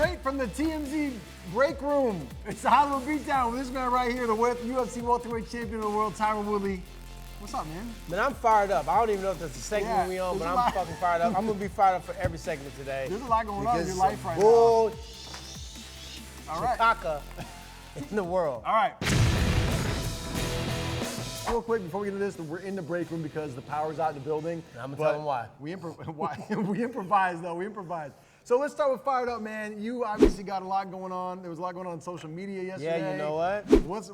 straight from the TMZ break room. It's the Hollywood Beatdown with this man right here, the UFC welterweight champion of the world, Tyron Woodley. What's up, man? Man, I'm fired up. I don't even know if that's the segment we on, but I'm fucking fired up. I'm gonna be fired up for every segment today. There's a lot going on in your life right now. All right. In the world. All right. Real quick, before we get into this, we're in the break room because the power's out in the building. I'm gonna tell them why. We improvise, though. We improvise. So let's start with Fired Up, man. You obviously got a lot going on. There was a lot going on social media yesterday. Yeah, you know what?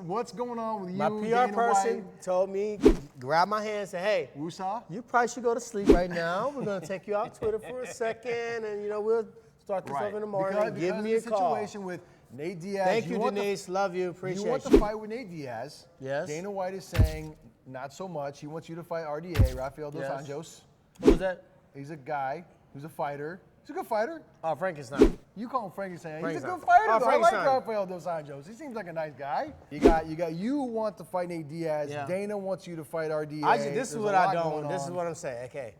What's going on with you? My PR person told me, grab my hand and say, hey, Woosah? You probably should go to sleep right now. We're gonna take you off Twitter for a second, and we'll start this over in the morning. Give me a call. Situation with Nate Diaz. Thank you, Denise. Love you. Appreciate you. You want to fight with Nate Diaz. Yes. Dana White is saying not so much. He wants you to fight RDA, Rafael Dos Anjos. Who's that? He's a guy who's a fighter. He's a good fighter. Oh, Frankenstein. You call him Frankenstein. He's a Frankenstein. good fighter. Oh, I like Rafael Dos Anjos. He seems like a nice guy. You want to fight Nate Diaz. Yeah. Dana wants you to fight RDA. This is what I don't. This is what I'm saying. Okay.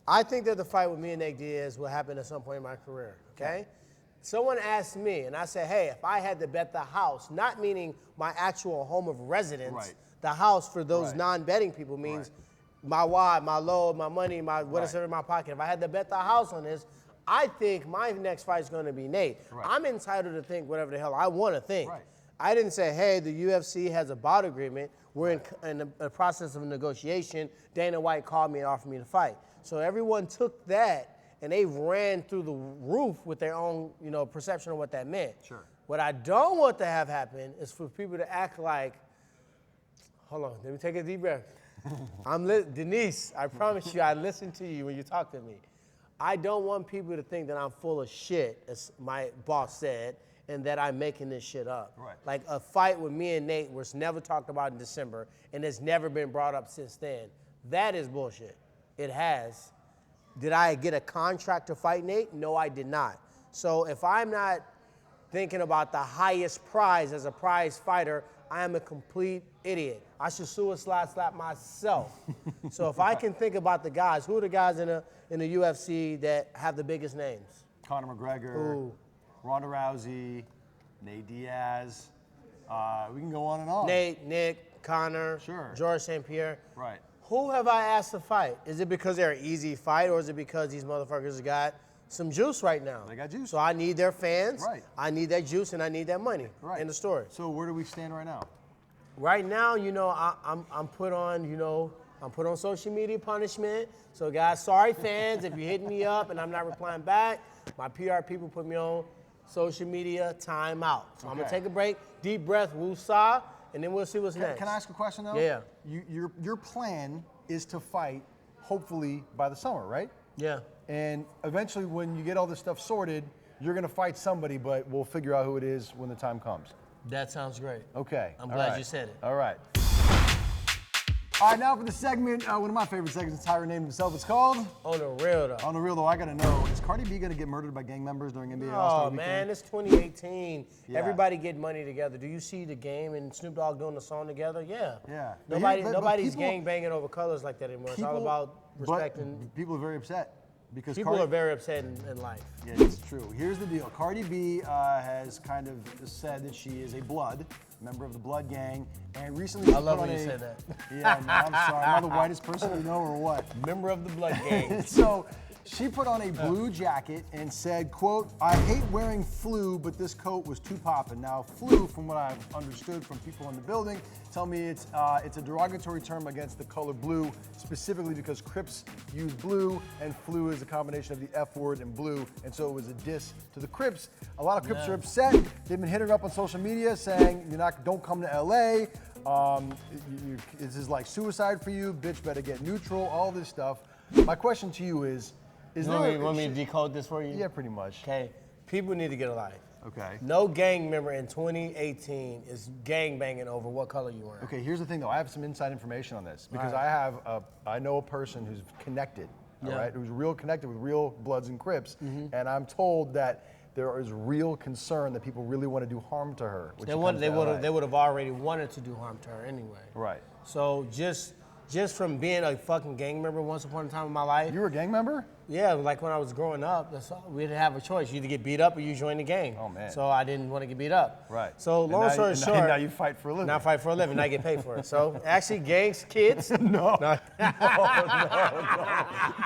I think that the fight with me and Nate Diaz will happen at some point in my career. Okay. Someone asked me, and I said, hey, if I had to bet the house, not meaning my actual home of residence, the house for those non-betting people means my wad, my load, my money, my whatever in my pocket. If I had to bet the house on this, I think my next fight is going to be Nate. I'm entitled to think whatever the hell I want to think. I didn't say, hey, the UFC has a bout agreement. We're in the process of a negotiation. Dana White called me and offered me to fight. So everyone took that and they ran through the roof with their own, perception of what that meant. Sure. What I don't want to have happen is for people to act like, hold on, let me take a deep breath. Denise, I promise you, I listen to you when you talk to me. I don't want people to think that I'm full of shit, as my boss said, and that I'm making this shit up. Like a fight with me and Nate was never talked about in December, and it's never been brought up since then. That is bullshit. It has. Did I get a contract to fight Nate? No, I did not. So if I'm not thinking about the highest prize as a prize fighter, I am a complete idiot. I should suicide slap myself. So if I can think about the guys, who are the guys in the UFC that have the biggest names? Conor McGregor, Ronda Rousey, Nate Diaz. We can go on and on. Nate, Nick, Conor, George St. Pierre. Right. Who have I asked to fight? Is it because they're an easy fight, or is it because these motherfuckers got some juice right now? They got juice. So I need their fans. Right. I need that juice, and I need that money. Right. In the story. So where do we stand right now? Right now, I'm put on, I'm put on social media punishment. So guys, sorry fans, if you're hitting me up and I'm not replying back, my PR people put me on social media timeout. So I'm gonna take a break, deep breath, woosah, and then we'll see what's next. Can I ask a question though? Yeah. Your plan is to fight, hopefully by the summer, right? Yeah. And eventually, when you get all this stuff sorted, you're gonna fight somebody, but we'll figure out who it is when the time comes. That sounds great. Okay. I'm glad you said it. All right. All right, now for the segment, one of my favorite segments, Tyron named himself. It's called? On the real, though. On the real, though, I gotta know, is Cardi B gonna get murdered by gang members during NBA All-Star Weekend? Oh, man, it's 2018. Yeah. Everybody get money together. Do you see the Game and Snoop Dogg doing the song together? Yeah. Yeah. Nobody's gang banging over colors like that anymore. It's all about respecting. But people are very upset. Because people are very upset in life. Yeah, it's true. Here's the deal. Cardi B has kind of said that she is a Blood, member of the Blood gang, and recently I love when you say that. Yeah, man, I'm sorry. Am I the whitest person you know or what? Member of the Blood gang. So she put on a blue jacket and said, quote, I hate wearing flu, but this coat was too poppin'. Now, flu, from what I've understood from people in the building, tell me it's a derogatory term against the color blue, specifically because Crips use blue, and flu is a combination of the F word and blue, and so it was a diss to the Crips. A lot of Crips are upset. They've been hitting her up on social media saying, don't come to LA. This is like suicide for you. Bitch better get neutral, all this stuff. My question to you is you want me to decode this for you? Yeah, pretty much. Okay. People need to get a life. Okay. No gang member in 2018 is gang banging over what color you wear. Okay, here's the thing though. I have some inside information on this because I know a person who's connected, all right, who's real connected with real Bloods and Crips, and I'm told that there is real concern that people really want to do harm to her. They would have already wanted to do harm to her anyway. Right. So just just from being a fucking gang member once upon a time in my life. You were a gang member? Yeah, like when I was growing up, we didn't have a choice. You either get beat up or you join the gang. Oh, man. So I didn't want to get beat up. Right. So long story short. Now you fight for a living. Now I fight for a living. Now I get paid for it. So actually, gangs, kids. No. No.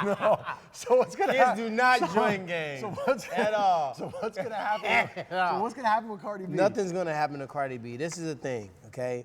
No. So what's gonna happen? Kids do not join gangs at all. So what's gonna happen? So what's gonna happen with Cardi B? Nothing's gonna happen to Cardi B. This is the thing, okay?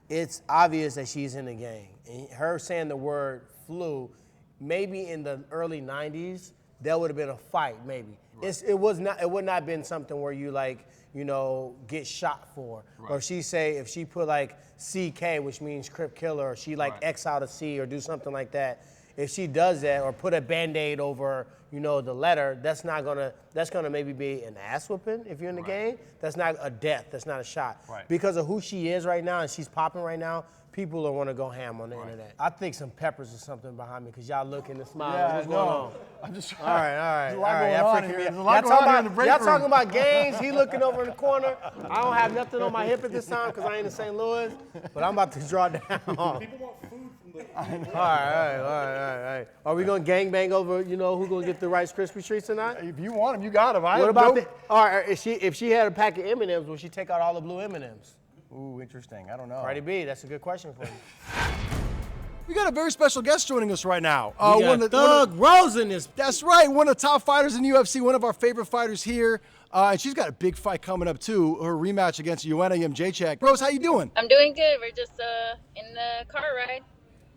It's obvious that she's in the gang. And her saying the word flu, maybe in the early 90s, there would have been a fight, maybe. Right. It would not have been something where you like, you know, get shot for. Right. Or if she put like CK, which means Crip Killer, or she like X out a C or do something like that. If she does that or put a Band-Aid over, you know, the letter, that's gonna maybe be an ass whooping if you're in the gang. That's not a death, that's not a shot. Right. Because of who she is right now and she's popping right now, people will want to go ham on the internet. I think some peppers or something behind me because y'all looking and smiling. Yeah, what's going on? I'm just all right. There's a lot going on here. There's a lot going on in the break Y'all room. talking about gangs, he looking over in the corner. I don't have nothing on my hip at this time because I ain't in St. Louis, but I'm about to draw down. People want food from the All right. Are we going to gangbang over, you know, who's going to get the Rice Krispie treats tonight? If you want them, you got them. What about all right, if she had a pack of M&Ms, would she take out all the blue M&Ms? Ooh, interesting. I don't know. Cardi B, that's a good question for you. We got a very special guest joining us right now. We got Thug Rose in this. That's right, one of the top fighters in the UFC, one of our favorite fighters here. And she's got a big fight coming up too, her rematch against Joanna Jędrzejczyk. Rose, how you doing? I'm doing good. We're just in the car ride,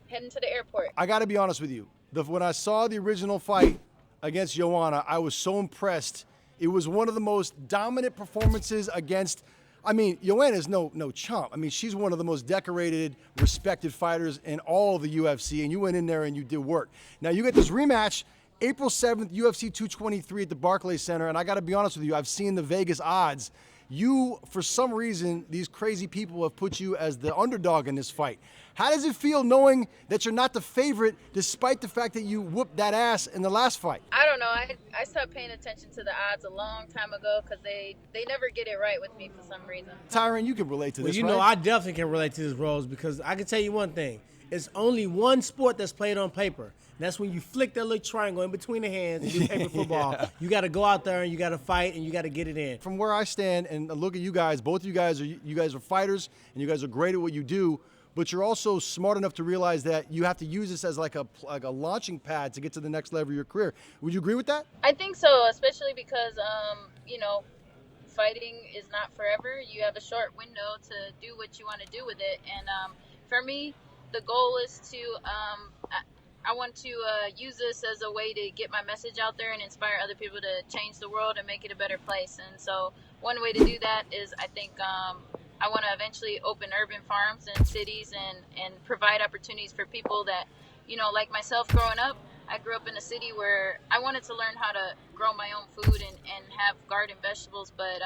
heading to the airport. I got to be honest with you. When I saw the original fight against Joanna, I was so impressed. It was one of the most dominant performances against. I mean, Joanna's no chump. I mean, she's one of the most decorated, respected fighters in all of the UFC, and you went in there and you did work. Now, you get this rematch April 7th, UFC 223 at the Barclays Center, and I got to be honest with you, I've seen the Vegas odds. You, for some reason, these crazy people have put you as the underdog in this fight. How does it feel knowing that you're not the favorite despite the fact that you whooped that ass in the last fight? I don't know. I stopped paying attention to the odds a long time ago because they never get it right with me for some reason. Tyron, you can relate to this, Well, you know, I definitely can relate to this, Rose, because I can tell you one thing. It's only one sport that's played on paper. And that's when you flick that little triangle in between the hands and do paper football. Yeah. You got to go out there and you got to fight and you got to get it in. From where I stand and look at you guys, both of you guys are fighters and you guys are great at what you do. But you're also smart enough to realize that you have to use this as like a launching pad to get to the next level of your career. Would you agree with that? I think so, especially because, you know, fighting is not forever. You have a short window to do what you want to do with it. And for me, the goal is to, I want to use this as a way to get my message out there and inspire other people to change the world and make it a better place. And so one way to do that is I think I want to eventually open urban farms in cities and provide opportunities for people that, you know, like myself growing up, I grew up in a city where I wanted to learn how to grow my own food and have garden vegetables, but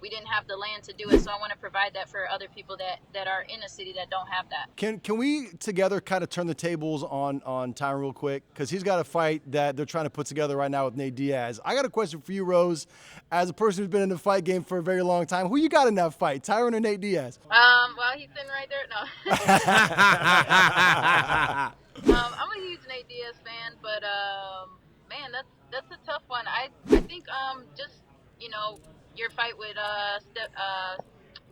we didn't have the land to do it. So I want to provide that for other people that are in a city that don't have that. Can we together kind of turn the tables on Tyron real quick? Because he's got a fight that they're trying to put together right now with Nate Diaz. I got a question for you, Rose. As a person who's been in the fight game for a very long time, who you got in that fight, Tyron or Nate Diaz? Well, he's sitting right there. No. I'm a huge Nate Diaz fan, but man, that's a tough one. I think just, you know, your fight with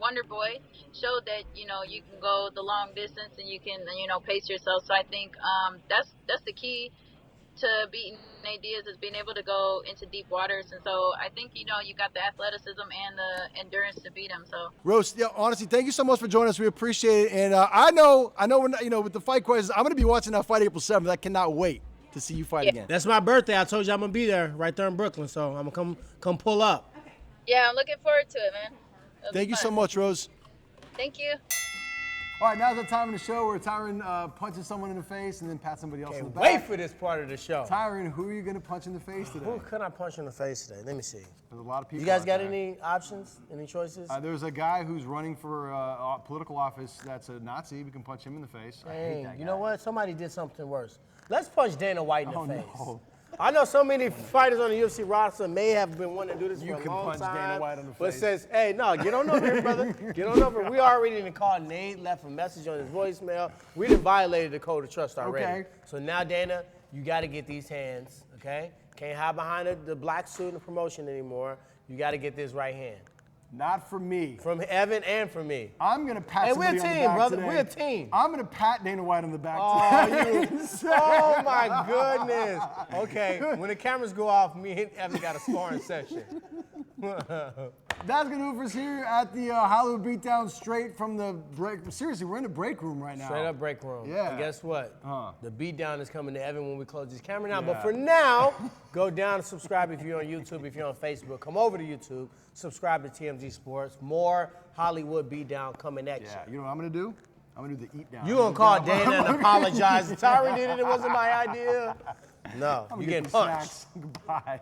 Wonder Boy showed that, you know, you can go the long distance and you can, you know, pace yourself. So I think that's the key to beating Nate Diaz, is being able to go into deep waters. And so I think, you know, you got the athleticism and the endurance to beat him. So Rose, yeah, honestly, thank you so much for joining us. We appreciate it. And I know we're not, you know, with the fight questions, I'm going to be watching that fight April 7th. I cannot wait to see you fight again. That's my birthday. I told you I'm going to be there right there in Brooklyn. So I'm going to come pull up. Yeah, I'm looking forward to it, man. Thank you so much, Rose. Thank you. All right, now's the time in the show where Tyron punches someone in the face and then pats somebody else in the back. Wait for this part of the show. Tyron, who are you going to punch in the face today? Who could I punch in the face today? Let me see. There's a lot of people. You guys got any options? Any choices? There's a guy who's running for political office that's a Nazi. We can punch him in the face. I hate that guy. You know what? Somebody did something worse. Let's punch Dana White in the face. No. I know so many fighters on the UFC roster may have been wanting to do this You for a can long punch time. Dana White on the But face. says, hey, no, get on over here, brother. Get on over. We already didn't call Nate, left a message on his voicemail. We done violated the code of trust already. Okay. So now, Dana, you got to get these hands, okay? Can't hide behind the black suit and the promotion anymore. You got to get this right hand. Not for me. From Evan and from me. I'm gonna pat Hey, we're somebody a on the team, back brother. today. We're a team. I'm gonna pat Dana White on the back Oh, today. oh my goodness. Okay, when the cameras go off, me and Evan got a sparring session. That's gonna do it for us here at the Hollywood Beatdown, straight from the break. Seriously, we're in the break room right now. Straight up break room. Yeah. And guess what? Huh. The beatdown is coming to Evan when we close this camera now. Yeah. But for now, go down and subscribe if you're on YouTube. If you're on Facebook, come over to YouTube. Subscribe to TMZ Sports. More Hollywood Beatdown coming at Yeah, you. you know what I'm gonna do? I'm gonna do the eat down. You gonna call Dana and apologize? Tyron did it. It wasn't my idea. No, I'm you gonna getting get punched. snacks. Goodbye.